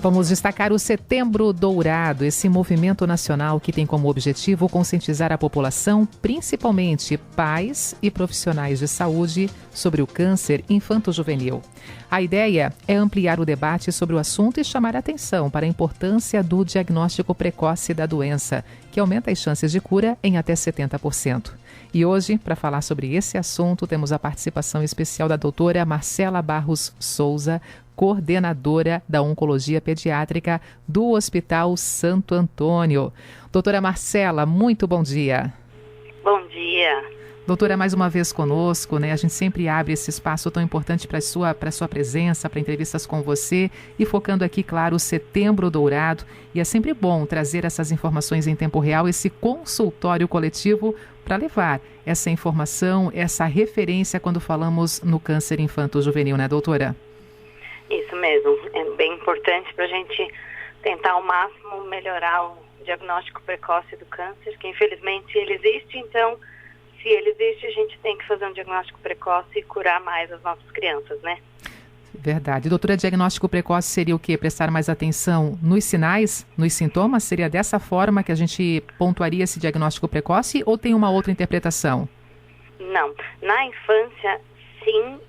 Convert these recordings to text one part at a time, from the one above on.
Vamos destacar o Setembro Dourado, esse movimento nacional que tem como objetivo conscientizar a população, principalmente pais e profissionais de saúde, sobre o câncer infanto-juvenil. A ideia é ampliar o debate sobre o assunto e chamar a atenção para a importância do diagnóstico precoce da doença, que aumenta as chances de cura em até 70%. E hoje, para falar sobre esse assunto, temos a participação especial da doutora Marcela Barros Souza, coordenadora da Oncologia Pediátrica do Hospital Santo Antônio. Doutora Marcela, muito bom dia. Bom dia. Doutora, mais uma vez conosco, né? A gente sempre abre esse espaço tão importante para a sua presença, para entrevistas com você e focando aqui, claro, o Setembro Dourado. E é sempre bom trazer essas informações em tempo real, esse consultório coletivo para levar essa informação, essa referência quando falamos no câncer infanto-juvenil, né, doutora? Isso mesmo. É bem importante para a gente tentar ao máximo melhorar o diagnóstico precoce do câncer, que infelizmente ele existe, então se ele existe, a gente tem que fazer um diagnóstico precoce e curar mais as nossas crianças, né? Verdade. Doutora, diagnóstico precoce seria o quê? Prestar mais atenção nos sinais, nos sintomas? Seria dessa forma que a gente pontuaria esse diagnóstico precoce ou tem uma outra interpretação? Não. Na infância, sim,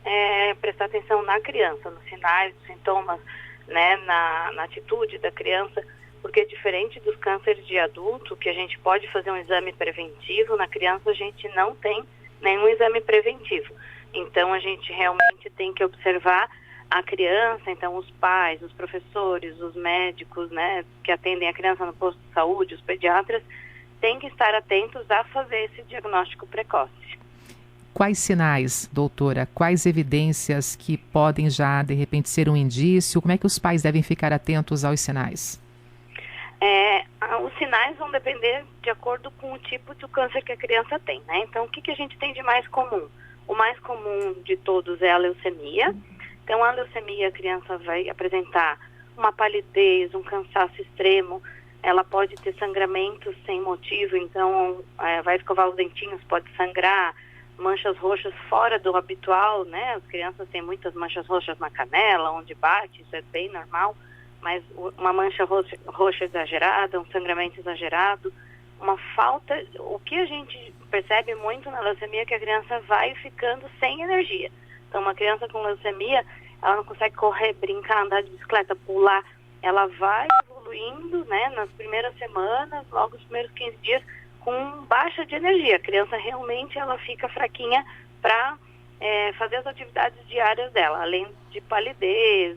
prestar atenção na criança, nos sinais, nos sintomas, né, na atitude da criança, porque diferente dos cânceres de adulto, que a gente pode fazer um exame preventivo, na criança a gente não tem nenhum exame preventivo. Então a gente realmente tem que observar a criança, então os pais, os professores, os médicos, né, que atendem a criança no posto de saúde, os pediatras, têm que estar atentos a fazer esse diagnóstico precoce. Quais sinais, doutora? Quais evidências que podem já, de repente, ser um indício? Como é que os pais devem ficar atentos aos sinais? Os sinais vão depender de acordo com o tipo de câncer que a criança tem, né? Então, o que a gente tem de mais comum? O mais comum de todos é a leucemia. Então, a leucemia, a criança vai apresentar uma palidez, um cansaço extremo, ela pode ter sangramento sem motivo, então vai escovar os dentinhos, pode sangrar, manchas roxas fora do habitual, né? As crianças têm muitas manchas roxas na canela, onde bate, isso é bem normal, mas uma mancha roxa exagerada, um sangramento exagerado, uma falta. O que a gente percebe muito na leucemia é que a criança vai ficando sem energia. Então, uma criança com leucemia, ela não consegue correr, brincar, andar de bicicleta, pular, ela vai evoluindo, né, nas primeiras semanas, logo nos primeiros 15 dias, com baixa de energia. A criança realmente ela fica fraquinha para fazer as atividades diárias dela, além de palidez,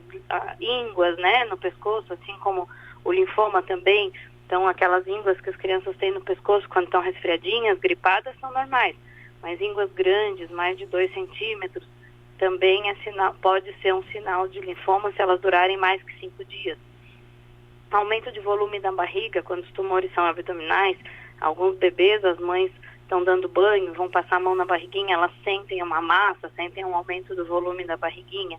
ínguas, né, no pescoço, assim como o linfoma também. Então, aquelas ínguas que as crianças têm no pescoço quando estão resfriadinhas, gripadas, são normais. Mas ínguas grandes, mais de 2 centímetros, também pode ser um sinal de linfoma se elas durarem mais que 5 dias. Aumento de volume da barriga, quando os tumores são abdominais, alguns bebês, as mães estão dando banho, vão passar a mão na barriguinha, elas sentem uma massa, sentem um aumento do volume da barriguinha.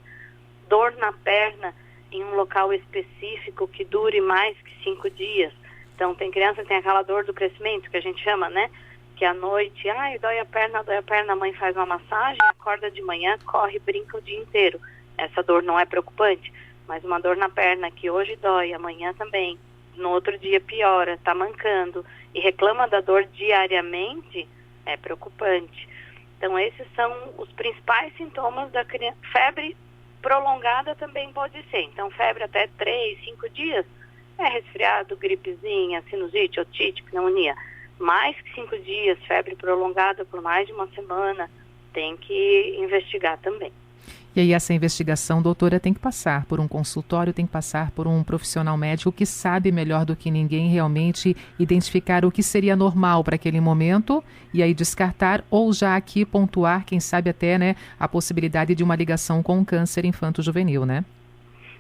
Dor na perna em um local específico que dure mais que 5 dias. Então, tem criança que tem aquela dor do crescimento, que a gente chama, né? Que à noite, dói a perna, a mãe faz uma massagem, acorda de manhã, corre, brinca o dia inteiro. Essa dor não é preocupante, mas uma dor na perna que hoje dói, amanhã também, no outro dia piora, está mancando e reclama da dor diariamente, é preocupante. Então, esses são os principais sintomas da criança. Febre prolongada também pode ser. Então, febre até 3, 5 dias é resfriado, gripezinha, sinusite, otite, pneumonia. Mais que 5 dias, febre prolongada por mais de uma semana, tem que investigar também. E aí essa investigação, doutora, tem que passar por um consultório, tem que passar por um profissional médico que sabe melhor do que ninguém realmente identificar o que seria normal para aquele momento e aí descartar ou já aqui pontuar, quem sabe até, né, a possibilidade de uma ligação com o câncer infanto-juvenil, né?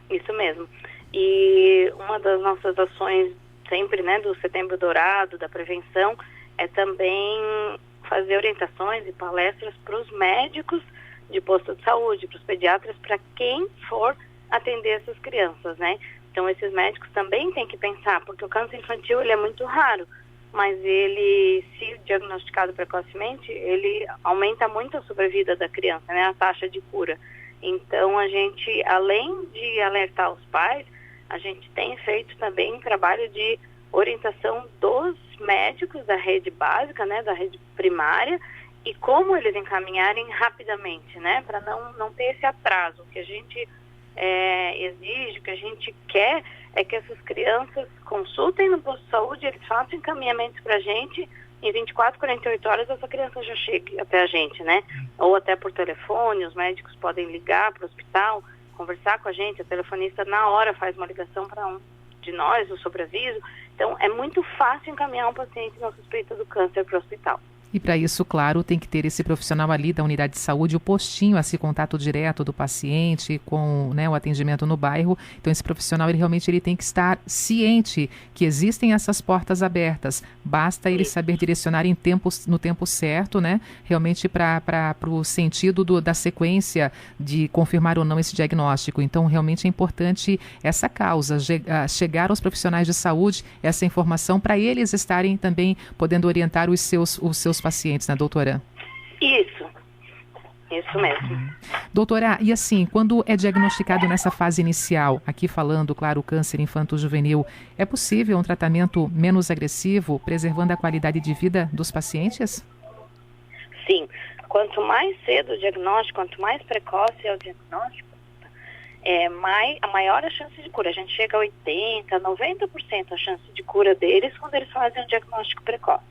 Isso mesmo. E uma das nossas ações sempre, né, do Setembro Dourado, da prevenção, é também fazer orientações e palestras para os médicos de posto de saúde, para os pediatras, para quem for atender essas crianças, né? Então, esses médicos também têm que pensar, porque o câncer infantil ele é muito raro, mas ele, se diagnosticado precocemente, ele aumenta muito a sobrevida da criança, né? A taxa de cura. Então, a gente, além de alertar os pais, a gente tem feito também trabalho de orientação dos médicos da rede básica, né, da rede primária, e como eles encaminharem rapidamente, né, para não ter esse atraso. O que a gente exige, o que a gente quer é que essas crianças consultem no posto de saúde, eles façam encaminhamentos para a gente, em 24, 48 horas essa criança já chega até a gente, né, ou até por telefone, os médicos podem ligar para o hospital, conversar com a gente, a telefonista na hora faz uma ligação para um de nós, o sobreaviso. Então, é muito fácil encaminhar um paciente na suspeita do câncer para o hospital. E para isso, claro, tem que ter esse profissional ali da unidade de saúde, o postinho, esse contato direto do paciente com, né, o atendimento no bairro. Então, esse profissional, ele realmente tem que estar ciente que existem essas portas abertas. Basta ele saber direcionar no tempo certo, né, realmente para o sentido da sequência de confirmar ou não esse diagnóstico. Então, realmente é importante essa causa, chegar aos profissionais de saúde essa informação para eles estarem também podendo orientar os seus pacientes, né, doutora? Isso mesmo. Doutora, e assim, quando é diagnosticado nessa fase inicial, aqui falando, claro, câncer infanto-juvenil, é possível um tratamento menos agressivo, preservando a qualidade de vida dos pacientes? Sim. Quanto mais cedo o diagnóstico, quanto mais precoce é o diagnóstico, a maior a chance de cura. A gente chega a 80%, 90% a chance de cura deles quando eles fazem um diagnóstico precoce.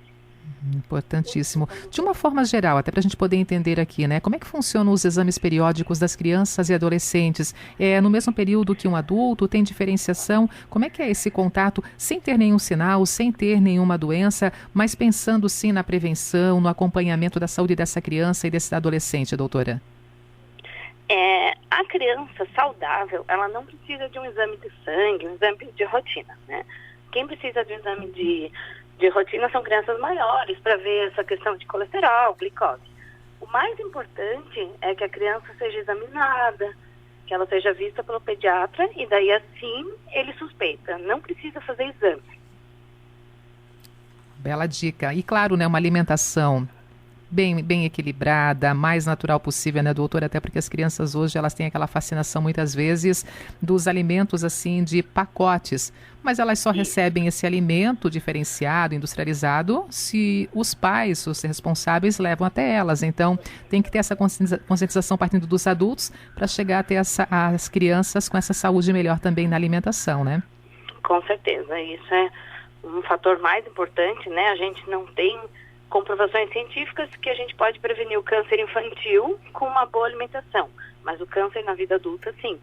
Importantíssimo. De uma forma geral, até para a gente poder entender aqui, né? Como é que funcionam os exames periódicos das crianças e adolescentes? No mesmo período que um adulto? Tem diferenciação? Como é que é esse contato, sem ter nenhum sinal, sem ter nenhuma doença, mas pensando sim na prevenção, no acompanhamento da saúde dessa criança e desse adolescente, doutora? A criança saudável, ela não precisa de um exame de sangue, um exame de rotina, né? Quem precisa de um exame de rotina são crianças maiores, para ver essa questão de colesterol, glicose. O mais importante é que a criança seja examinada, que ela seja vista pelo pediatra, e daí assim ele suspeita. Não precisa fazer exame. Bela dica. E claro, né, uma alimentação bem equilibrada, mais natural possível, né, doutora? Até porque as crianças hoje, elas têm aquela fascinação muitas vezes dos alimentos assim de pacotes, mas elas só recebem esse alimento diferenciado, industrializado, se os pais, os responsáveis, levam até elas. Então, tem que ter essa conscientização partindo dos adultos para chegar até as crianças com essa saúde melhor também na alimentação, né? Com certeza, isso é um fator mais importante, né? A gente não tem comprovações científicas que a gente pode prevenir o câncer infantil com uma boa alimentação, mas o câncer na vida adulta, sim.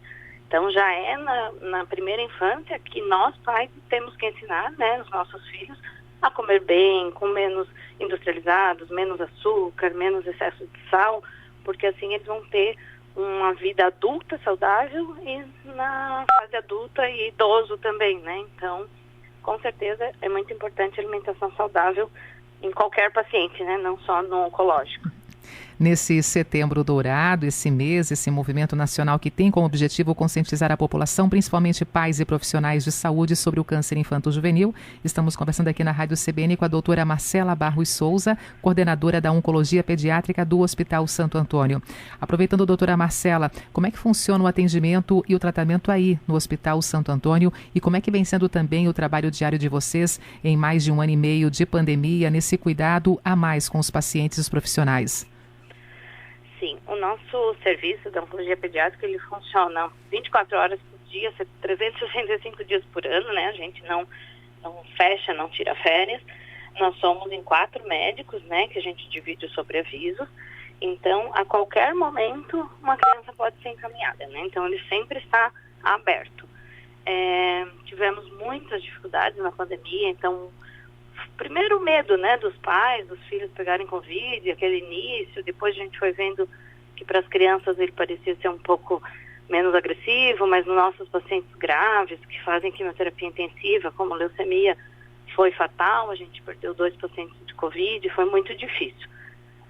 Então, já é na primeira infância que nós, pais, temos que ensinar, né, os nossos filhos a comer bem, com menos industrializados, menos açúcar, menos excesso de sal, porque assim eles vão ter uma vida adulta saudável e na fase adulta e idoso também, né? Então, com certeza, é muito importante a alimentação saudável em qualquer paciente, né? Não só no oncológico. Nesse Setembro Dourado, esse mês, esse movimento nacional que tem como objetivo conscientizar a população, principalmente pais e profissionais de saúde, sobre o câncer infanto-juvenil, estamos conversando aqui na Rádio CBN com a doutora Marcela Barros Souza, coordenadora da Oncologia Pediátrica do Hospital Santo Antônio. Aproveitando, doutora Marcela, como é que funciona o atendimento e o tratamento aí no Hospital Santo Antônio e como é que vem sendo também o trabalho diário de vocês em mais de 1 ano e meio de pandemia, nesse cuidado a mais com os pacientes e os profissionais? Sim, o nosso serviço da oncologia pediátrica, ele funciona 24 horas por dia, 365 dias por ano, né? A gente não fecha, não tira férias. Nós somos em 4 médicos, né? Que a gente divide os sobreavisos. Então, a qualquer momento, uma criança pode ser encaminhada, né? Então, ele sempre está aberto. Tivemos muitas dificuldades na pandemia, então primeiro o medo, né, dos pais, dos filhos pegarem Covid, aquele início, depois a gente foi vendo que para as crianças ele parecia ser um pouco menos agressivo, mas nos nossos pacientes graves, que fazem quimioterapia intensiva, como leucemia, foi fatal, a gente perdeu 2 pacientes de Covid, foi muito difícil.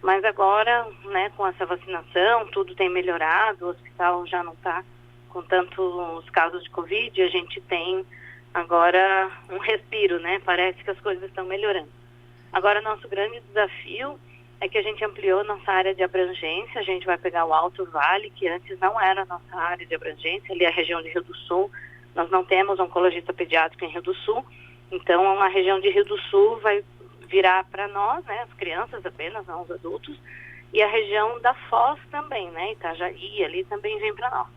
Mas agora, né, com essa vacinação, tudo tem melhorado, o hospital já não está com tantos casos de Covid, a gente tem agora um respiro, né? Parece que as coisas estão melhorando. Agora, nosso grande desafio é que a gente ampliou nossa área de abrangência, a gente vai pegar o Alto Vale, que antes não era a nossa área de abrangência, ali a região de Rio do Sul, Nós não temos oncologista pediátrico em Rio do Sul, então a região de Rio do Sul vai virar para nós, né, as crianças apenas, não os adultos, e a região da Foz também, né, Itajaí ali também vem para nós.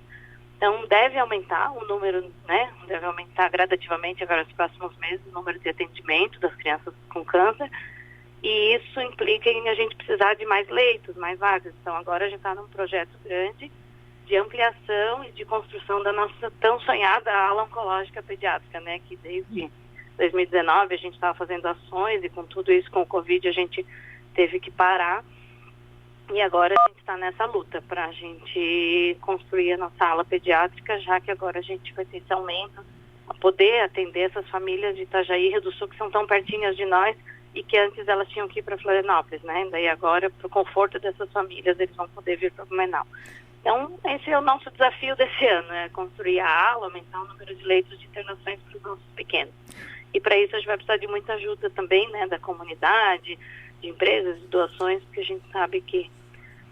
Então deve aumentar o número, né, deve aumentar gradativamente agora nos próximos meses o número de atendimento das crianças com câncer, e isso implica em a gente precisar de mais leitos, mais vagas. Então agora a gente está num projeto grande de ampliação e de construção da nossa tão sonhada ala oncológica pediátrica, né, que desde 2019 a gente estava fazendo ações e com tudo isso, com o Covid, a gente teve que parar. E agora a gente está nessa luta para a gente construir a nossa ala pediátrica, já que agora a gente vai ter esse aumento, a poder atender essas famílias de Itajaí e Rio do Sul, que são tão pertinhas de nós e que antes elas tinham que ir para Florianópolis, né? Daí agora, para o conforto dessas famílias, eles vão poder vir para Blumenau. Então, esse é o nosso desafio desse ano, é construir a ala, aumentar o número de leitos de internações para os nossos pequenos. E para isso a gente vai precisar de muita ajuda também, né, da comunidade, de empresas, de doações, porque a gente sabe que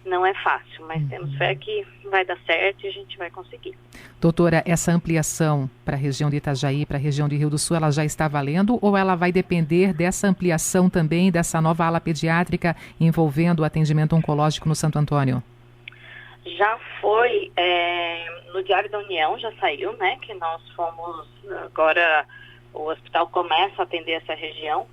não é fácil, mas temos fé que vai dar certo e a gente vai conseguir. Doutora, essa ampliação para a região de Itajaí, para a região de Rio do Sul, ela já está valendo ou ela vai depender dessa ampliação também, dessa nova ala pediátrica envolvendo o atendimento oncológico no Santo Antônio? Já foi, no Diário da União já saiu, né, que nós fomos, agora o hospital começa a atender essa região,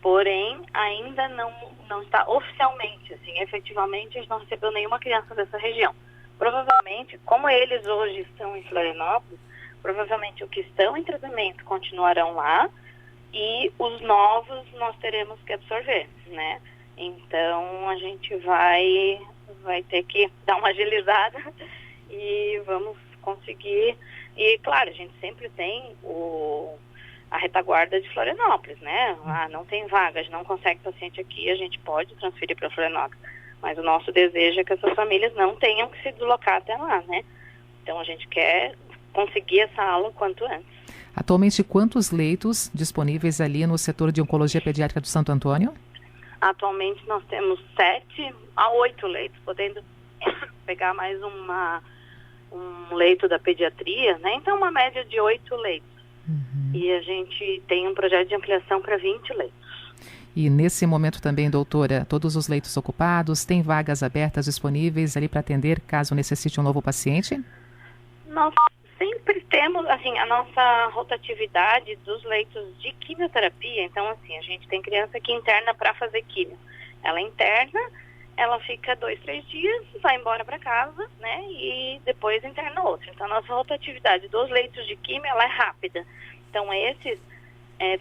porém ainda não está oficialmente, assim, efetivamente a gente não recebeu nenhuma criança dessa região. Provavelmente, como eles hoje estão em Florianópolis, provavelmente os que estão em tratamento continuarão lá e os novos nós teremos que absorver, né? Então a gente vai ter que dar uma agilizada e vamos conseguir. E claro, a gente sempre tem a retaguarda de Florianópolis, né? Não tem vaga, a gente não consegue paciente aqui, a gente pode transferir para Florianópolis. Mas o nosso desejo é que essas famílias não tenham que se deslocar até lá, né? Então a gente quer conseguir essa aula o quanto antes. Atualmente, quantos leitos disponíveis ali no setor de oncologia pediátrica do Santo Antônio? Atualmente nós temos 7 a 8 leitos, podendo pegar mais um leito da pediatria, né? Então uma média de 8 leitos. E a gente tem um projeto de ampliação para 20 leitos. E nesse momento também, doutora, todos os leitos ocupados, tem vagas abertas disponíveis ali para atender caso necessite um novo paciente? Nós sempre temos, assim, a nossa rotatividade dos leitos de quimioterapia. Então, assim, a gente tem criança que interna para fazer quimio. Ela interna, ela fica 2, 3 dias, vai embora para casa, né? E depois interna outro. Então, a nossa rotatividade dos leitos de quimio, ela é rápida. Então, esses,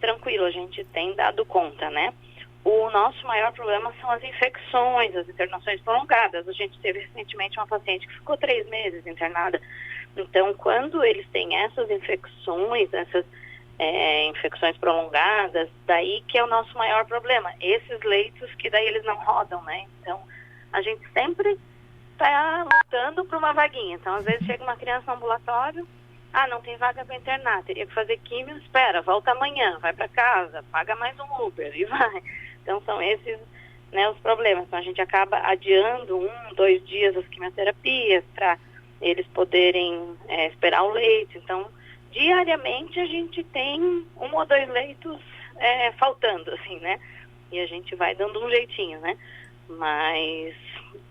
tranquilo, a gente tem dado conta, né? O nosso maior problema são as infecções, as internações prolongadas. A gente teve recentemente uma paciente que ficou 3 meses internada. Então, quando eles têm essas infecções, infecções prolongadas, daí que é o nosso maior problema. Esses leitos que daí eles não rodam, né? Então, a gente sempre está lutando por uma vaguinha. Então, às vezes chega uma criança no ambulatório, não tem vaga para internar, teria que fazer químio, espera, volta amanhã, vai para casa, paga mais um Uber e vai. Então, são esses, né, os problemas. Então, a gente acaba adiando 1, 2 dias as quimioterapias para eles poderem esperar o leito. Então, diariamente a gente tem 1 ou 2 leitos faltando, assim, né? E a gente vai dando um jeitinho, né? Mas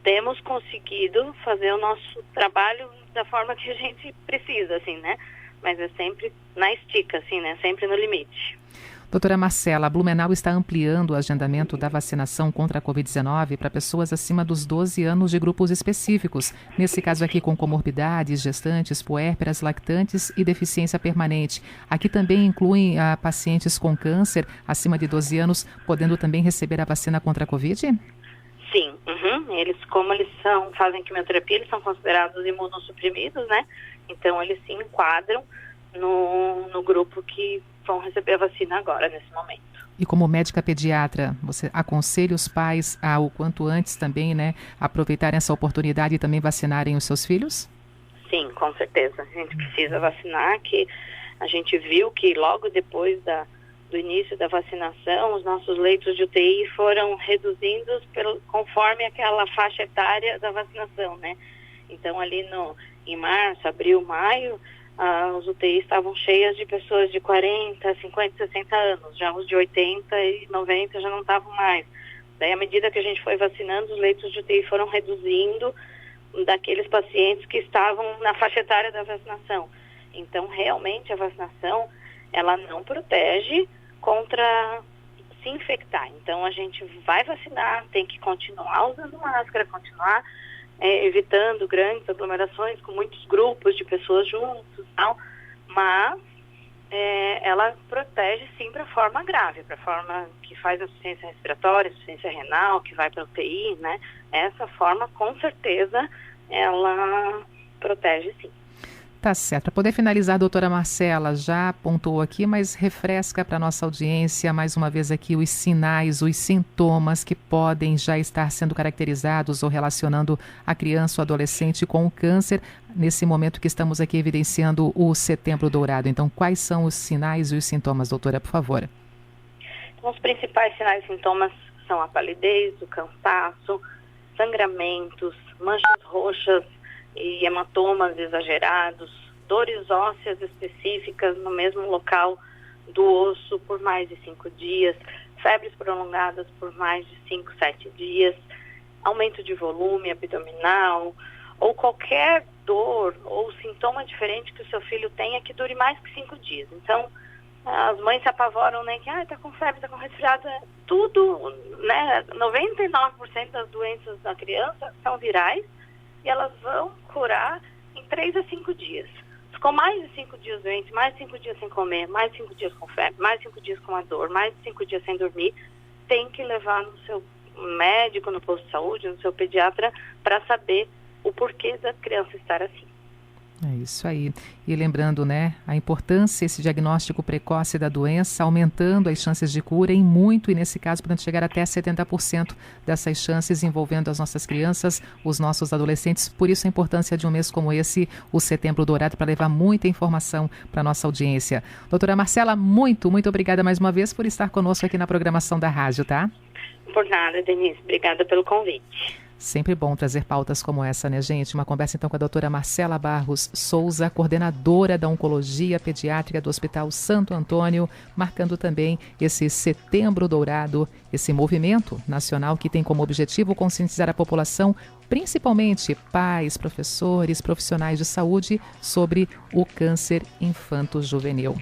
temos conseguido fazer o nosso trabalho da forma que a gente precisa, assim, né? Mas é sempre na estica, assim, né? Sempre no limite. Doutora Marcela, a Blumenau está ampliando o agendamento da vacinação contra a Covid-19 para pessoas acima dos 12 anos de grupos específicos. Nesse caso aqui com comorbidades, gestantes, puérperas, lactantes e deficiência permanente. Aqui também incluem pacientes com câncer acima de 12 anos, podendo também receber a vacina contra a Covid? Sim, eles, como eles fazem quimioterapia, eles são considerados imunossuprimidos, né? Então eles se enquadram no grupo que vão receber a vacina agora, nesse momento. E como médica pediatra, você aconselha os pais a, o quanto antes também, né, aproveitarem essa oportunidade e também vacinarem os seus filhos? Sim, com certeza. A gente precisa vacinar, que a gente viu que logo depois do início da vacinação, os nossos leitos de UTI foram reduzidos conforme aquela faixa etária da vacinação, né? Então, ali em março, abril, maio, as UTIs estavam cheias de pessoas de 40, 50, 60 anos, já os de 80 e 90 já não estavam mais. Daí, à medida que a gente foi vacinando, os leitos de UTI foram reduzindo daqueles pacientes que estavam na faixa etária da vacinação. Então, realmente, a vacinação, ela não protege contra se infectar. Então, a gente vai vacinar, tem que continuar usando máscara, continuar evitando grandes aglomerações com muitos grupos de pessoas juntos, tal, mas ela protege sim para a forma grave, para a forma que faz insuficiência respiratória, insuficiência renal, que vai para UTI, né? Essa forma, com certeza, ela protege sim. Tá certo. Para poder finalizar, a doutora Marcela já pontuou aqui, mas refresca para a nossa audiência mais uma vez aqui os sinais, os sintomas que podem já estar sendo caracterizados ou relacionando a criança ou adolescente com o câncer nesse momento que estamos aqui evidenciando o Setembro Dourado. Então, quais são os sinais e os sintomas, doutora, por favor? Então, os principais sinais e sintomas são a palidez, o cansaço, sangramentos, manchas roxas e hematomas exagerados, dores ósseas específicas no mesmo local do osso por mais de 5 dias, febres prolongadas por mais de 5, 7 dias, aumento de volume abdominal, ou qualquer dor ou sintoma diferente que o seu filho tenha que dure mais que 5 dias. Então, as mães se apavoram, né, que tá com febre, tá com resfriado, tudo, né, 99% das doenças da criança são virais, e elas vão curar em 3 a 5 dias. Ficou mais de 5 dias doente, mais de 5 dias sem comer, mais de 5 dias com febre, mais de 5 dias com a dor, mais de 5 dias sem dormir, tem que levar no seu médico, no posto de saúde, no seu pediatra, para saber o porquê da criança estar assim. É isso aí. E lembrando, né, a importância desse diagnóstico precoce da doença, aumentando as chances de cura em muito, e nesse caso podendo chegar até 70% dessas chances envolvendo as nossas crianças, os nossos adolescentes. Por isso a importância de um mês como esse, o Setembro Dourado, para levar muita informação para a nossa audiência. Doutora Marcela, muito obrigada mais uma vez por estar conosco aqui na programação da rádio, tá? Por nada, Denise. Obrigada pelo convite. Sempre bom trazer pautas como essa, né, gente? Uma conversa, então, com a doutora Marcela Barros Souza, coordenadora da Oncologia Pediátrica do Hospital Santo Antônio, marcando também esse Setembro Dourado, esse movimento nacional que tem como objetivo conscientizar a população, principalmente pais, professores, profissionais de saúde, sobre o câncer infanto-juvenil.